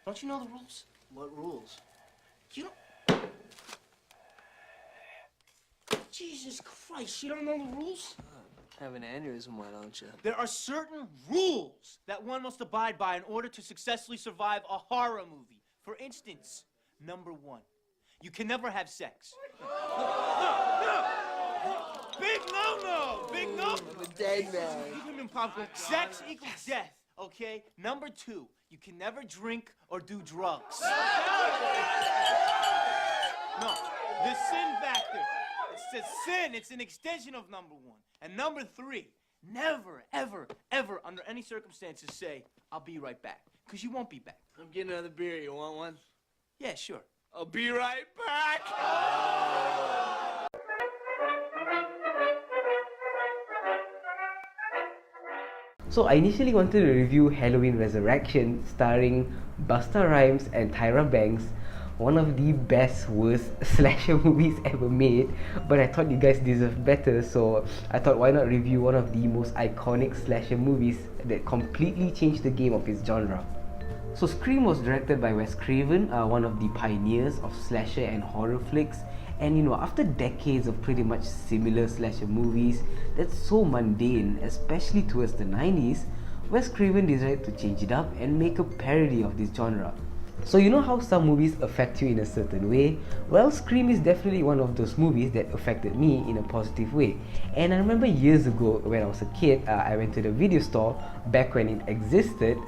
Don't you know the rules? What rules? You don't... Jesus Christ, you don't know the rules? Have an aneurysm, why don't you? There are certain rules that one must abide by in order to successfully survive a horror movie. For instance, number 1, you can never have sex. No! Big no-no! Big no! I'm a dead man. Sex equals death, okay? Number 2, you can never drink or do drugs. No, the sin factor. It's a sin. It's an extension of number 1. And number 3, never, ever, ever, under any circumstances, say, I'll be right back. Because you won't be back. I'm getting another beer. You want one? Yeah, sure. I'll be right back. So I initially wanted to review Halloween Resurrection, starring Busta Rhymes and Tyra Banks, one of the best worst slasher movies ever made, but I thought you guys deserve better, so I thought why not review one of the most iconic slasher movies that completely changed the game of its genre. So Scream was directed by Wes Craven, one of the pioneers of slasher and horror flicks, and after decades of pretty much similar slasher movies that's so mundane, especially towards the 90s, Wes Craven decided to change it up and make a parody of this genre. So you know how some movies affect you in a certain way? Well, Scream is definitely one of those movies that affected me in a positive way. And I remember years ago when I was a kid, I went to the video store back when it existed.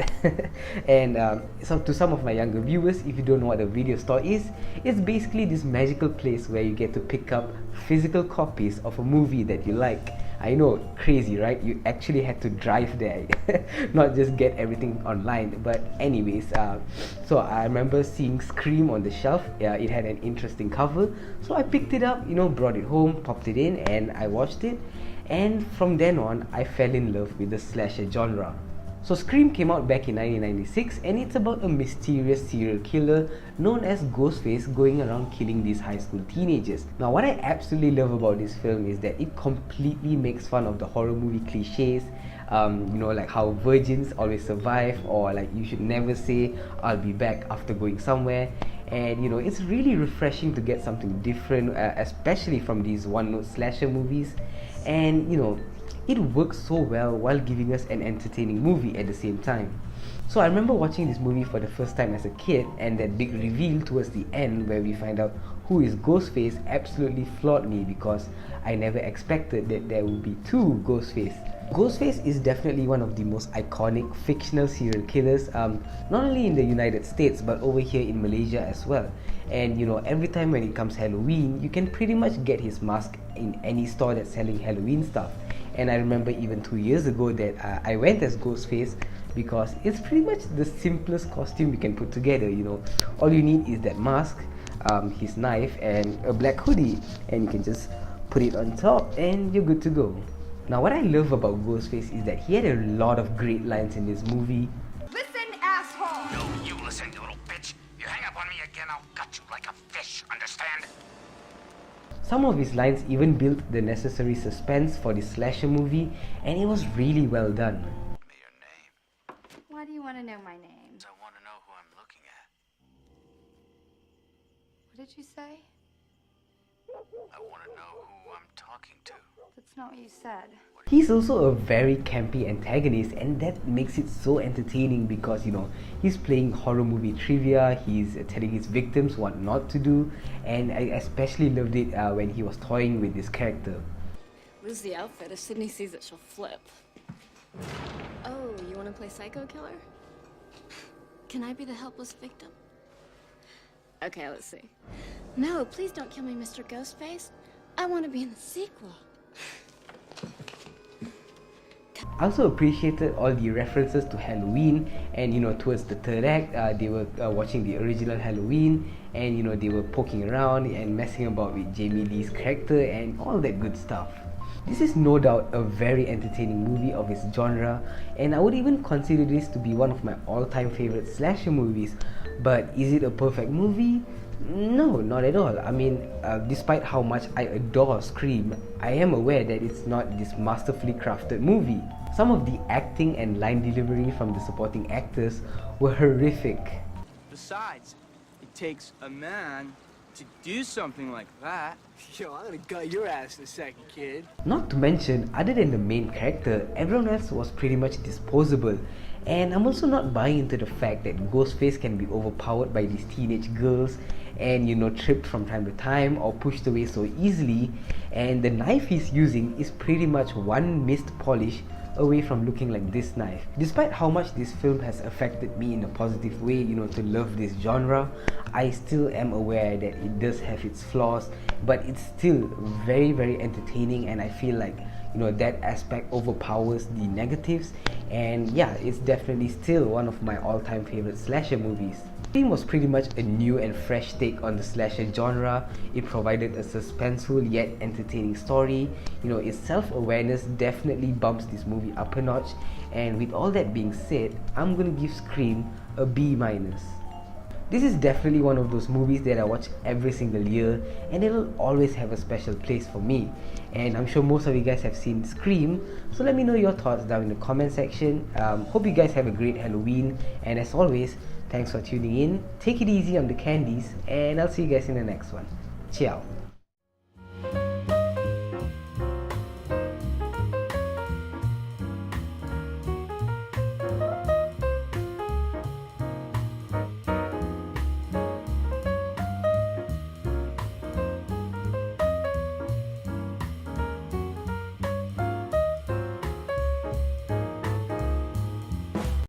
And so to some of my younger viewers, if you don't know what a video store is, it's basically this magical place where you get to pick up physical copies of a movie that you like. I know, crazy, right? You actually had to drive there, not just get everything online. But anyways, so I remember seeing Scream on the shelf. It had an interesting cover, so I picked it up, brought it home, popped it in, and I watched it. And from then on, I fell in love with the slasher genre. So Scream came out back in 1996, and it's about a mysterious serial killer known as Ghostface going around killing these high school teenagers. Now what I absolutely love about this film is that it completely makes fun of the horror movie cliches, like how virgins always survive, or like you should never say I'll be back after going somewhere. And it's really refreshing to get something different, especially from these one-note slasher movies. And it works so well while giving us an entertaining movie at the same time. So I remember watching this movie for the first time as a kid, and that big reveal towards the end where we find out who is Ghostface absolutely floored me, because I never expected that there would be two Ghostface. Ghostface is definitely one of the most iconic fictional serial killers, not only in the United States but over here in Malaysia as well. And every time when it comes Halloween, you can pretty much get his mask in any store that's selling Halloween stuff. And I remember even 2 years ago that I went as Ghostface, because it's pretty much the simplest costume you can put together. All you need is that mask, his knife, and a black hoodie, and you can just put it on top and you're good to go. Now what I love about Ghostface is that he had a lot of great lines in this movie. Listen, asshole! No, you listen, you little bitch. You hang up on me again, I'll gut you like a fish, understand? Some of his lines even built the necessary suspense for this slasher movie, and it was really well done. Give me your name. Why do you want to know my name? I want to know who I'm looking at. What did you say? I want to know who I'm talking to. That's not what you said. He's also a very campy antagonist, and that makes it so entertaining because he's playing horror movie trivia, he's telling his victims what not to do, and I especially loved it when he was toying with this character. Lose the outfit. If Sydney sees it, she'll flip. Oh, you want to play psycho killer? Can I be the helpless victim? Okay, let's see. No, please don't kill me, Mr. Ghostface. I want to be in the sequel. I also appreciated all the references to Halloween, and towards the third act, they were watching the original Halloween, and they were poking around and messing about with Jamie Lee's character and all that good stuff. This is no doubt a very entertaining movie of its genre, and I would even consider this to be one of my all-time favorite slasher movies. But is it a perfect movie? No, not at all. I mean, despite how much I adore Scream, I am aware that it's not this masterfully crafted movie. Some of the acting and line delivery from the supporting actors were horrific. The Besides, it takes a man to do something like that. Yo, I'm gonna gut your ass in a second, kid. Not to mention, other than the main character, everyone else was pretty much disposable. And I'm also not buying into the fact that Ghostface can be overpowered by these teenage girls and, you know, tripped from time to time or pushed away so easily. And the knife he's using is pretty much one missed polish away from looking like this knife. Despite how much this film has affected me in a positive way, you know, to love this genre, I still am aware that it does have its flaws, but it's still very, very entertaining, and I feel like, you know, that aspect overpowers the negatives. And yeah, it's definitely still one of my all-time favorite slasher movies. Scream was pretty much a new and fresh take on the slasher genre. It provided a suspenseful yet entertaining story. You know, its self-awareness definitely bumps this movie up a notch. And with all that being said, I'm gonna give Scream a B-. This is definitely one of those movies that I watch every single year, and it'll always have a special place for me. And I'm sure most of you guys have seen Scream, so let me know your thoughts down in the comment section. Hope you guys have a great Halloween, and as always, thanks for tuning in. Take it easy on the candies, and I'll see you guys in the next one. Ciao.